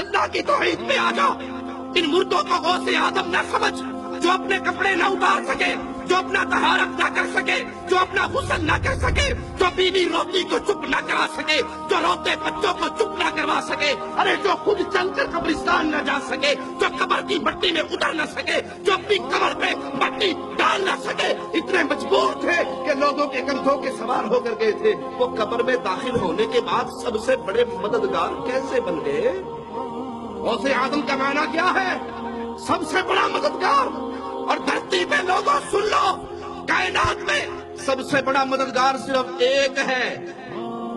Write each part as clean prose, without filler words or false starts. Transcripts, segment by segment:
اللہ کی توحید میں آ جا. ان مردوں کو غوث آدم نہ سمجھ جو اپنے کپڑے نہ اتار سکے، جو اپنا طہارت نہ کر سکے، جو اپنا غسل نہ کر سکے، جو بیوی روتی کو چپ نہ کرا سکے، جو روتے بچوں کو چپ نہ کروا سکے، ارے جو خود چل کر قبرستان نہ جا سکے، جو قبر کی مٹی میں اتر نہ سکے، جو اپنی قبر پہ مٹی ڈال نہ سکے، اتنے مجبور تھے کہ لوگوں کے کندھوں کے سوار ہو کر گئے تھے. وہ قبر میں داخل ہونے کے بعد سب سے بڑے مددگار کیسے بن گئے؟ غوث آدم کا معنی کیا ہے؟ سب سے بڑا مددگار. اور دھرتی پہ لوگوں سن لو، کائنات میں سب سے بڑا مددگار صرف ایک ہے،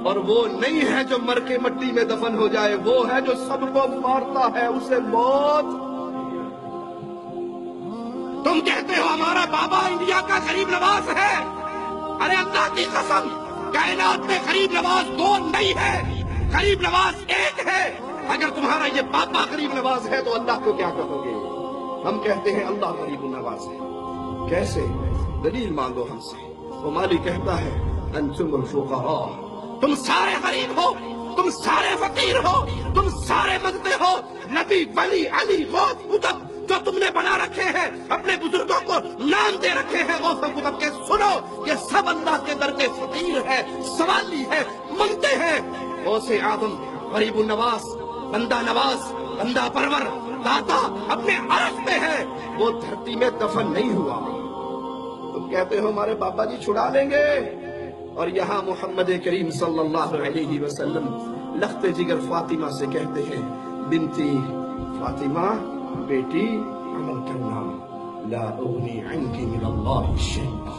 اور وہ نہیں ہے جو مر کے مٹی میں دفن ہو جائے، وہ ہے جو سب کو مارتا ہے، اسے موت. تم کہتے ہو ہمارا بابا انڈیا کا غریب نواز ہے. ارے اللہ کی قسم، کائنات میں غریب نواز دو نہیں ہے، غریب نواز ایک ہے. اگر تمہارا یہ بابا غریب نواز ہے تو اللہ کو کیا کہو گے؟ ہم کہتے ہیں اللہ غریب نواز ہے. کیسے؟ دلیل مانگو ہم سے. وہ مالی کہتا ہے انتم الفقراء، تم سارے غریب ہو، تم سارے فقیر ہو، تم سارے مانگتے ہو. نبی، ولی، علی، غوث، قطب جو تم نے بنا رکھے ہیں، اپنے بزرگوں کو نام دے رکھے ہیں غوث و قطب کے، سنو یہ سب اللہ کے در کے فقیر ہے، سوالی ہے، منگتے ہیں. غوث آدم غریب النواز، بندہ نواز، بندہ پرور، داتا اپنے عرش پہ ہے، وہ دھرتی میں دفن نہیں ہوا. تم کہتے ہو ہمارے بابا جی چھڑا لیں گے، اور یہاں محمد کریم صلی اللہ علیہ وسلم لخت جگر فاطمہ سے کہتے ہیں بنتی فاطمہ، بیٹی عمل کرنا، لا اغنی عنکی من اللہ شیئا.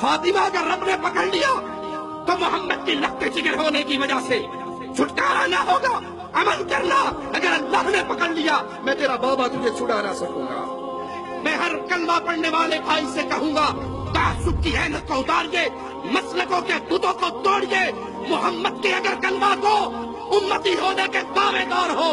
فاطمہ اگر رب نے پکڑ لیا تو محمد کی لخت جگر ہونے کی وجہ سے چھٹکارا نہ ہوگا. عمل کرنا، اگر اللہ نے پکڑ لیا میں تیرا بابا تجھے چھڑا نہ سکوں گا. میں ہر کلمہ پڑھنے والے بھائی سے کہوں گا تعصب کی عینت کو اتاریے، مسلکوں کے بتوں کو توڑیے. محمد کے اگر کلمہ کو امتی ہونے کے دعوے دار ہو،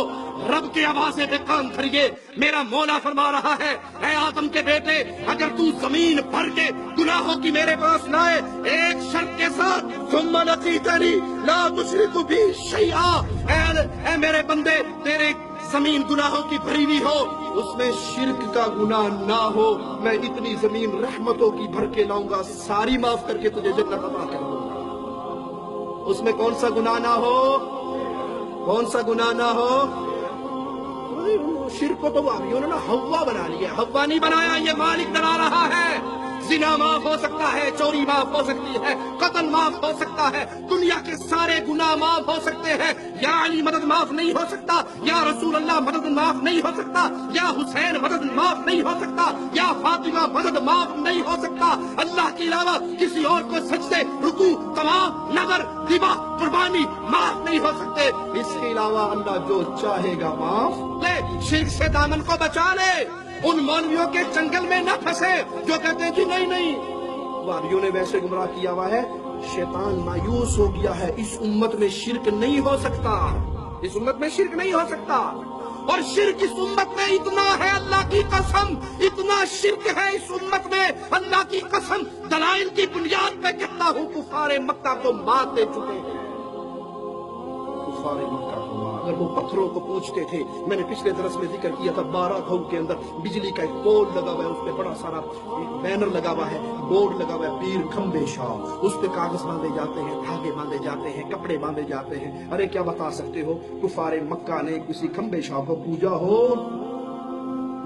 رب کی آوازیں پہ کان دھریے. میرا مولا فرما رہا ہے اے آدم کے بیٹے، اگر تو زمین بھر کے گناہوں کی میرے پاس لائے ایک شرط کے ساتھ، ثم لقیتنی لا تشرک بی شیئا، اے میرے بندے تیرے زمین گناہوں کی بھری ہوئی ہو، اس میں شرک کا گناہ نہ ہو، میں اتنی زمین رحمتوں کی بھر کے لاؤں گا، ساری معاف کر کے تجھے جنت عطا کر دوں گا. اس میں کون سا گناہ نہ ہو؟ کون سا گناہ نہ ہو؟ شرک کو تو انہوں نے ہوا بنا لیا. ہوا نہیں بنایا، یہ مالک بنا رہا ہے. زنا معاف ہو سکتا ہے، چوری معاف ہو سکتی ہے، قتل معاف ہو سکتا ہے، دنیا کے سارے گناہ معاف ہو سکتے ہیں. یا علی مدد معاف نہیں ہو سکتا، یا رسول اللہ مدد معاف نہیں ہو سکتا، یا حسین مدد معاف نہیں ہو سکتا، یا فاطمہ مدد معاف نہیں ہو سکتا. اللہ کے علاوہ کسی اور کو سجدے، رکوع، طواف، نظر، ذبح، قربانی معاف نہیں ہو سکتے. اس کے علاوہ اللہ جو چاہے گا معاف لے. شرک سے دامن کو بچا لے. ان مولویوں کے جنگل میں نہ پھنسے جو کہتے ہیں کہ نہیں نہیں. وہابیوں نے ویسے گمراہ کیا ہوا ہے. شیطان مایوس ہو گیا ہے، اس امت میں شرک نہیں ہو سکتا، اس امت میں شرک نہیں ہو سکتا. اور شرک اس امت میں اتنا ہے، اللہ کی قسم اتنا شرک ہے اس امت میں، اللہ کی قسم دلائل کی بنیاد پہ کہتا ہوں کفار مکہ کو مات دے چکے ہیں. کفار مکہ کو اگر وہ پتھروں کو پوچھتے تھے، میں نے پچھلے درس میں ذکر کیا تھا 12 گھؤں کے اندر بجلی کا ایک پول لگا ہوا ہے، اس پہ بڑا سارا بینر لگا ہوا ہے، بورڈ لگا ہوا ہے پیر کھمبے شاہ، اس پہ کاغذ باندھے جاتے ہیں، دھاگے باندھے جاتے ہیں، کپڑے باندھے جاتے ہیں. ارے کیا بتا سکتے ہو کفار مکہ نے کسی کھمبے شاہ کو پوجا ہو؟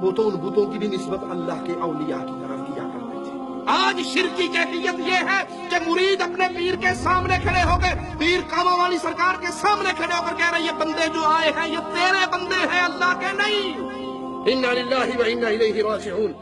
وہ تو ان بتوں کی بھی نسبت اللہ کے اولیاء کی طرف کیا کرتے تھے. آج شرک کی کیفیت یہ ہے کہ مرید اپنے پیر کے سامنے کھڑے ہو گئے، پیر کاموں والی سرکار کے سامنے کھڑے ہو کر کہہ رہے یہ بندے جو آئے ہیں یہ تیرے بندے ہیں، اللہ کے نہیں. انا للہ و انا الیہ راجعون.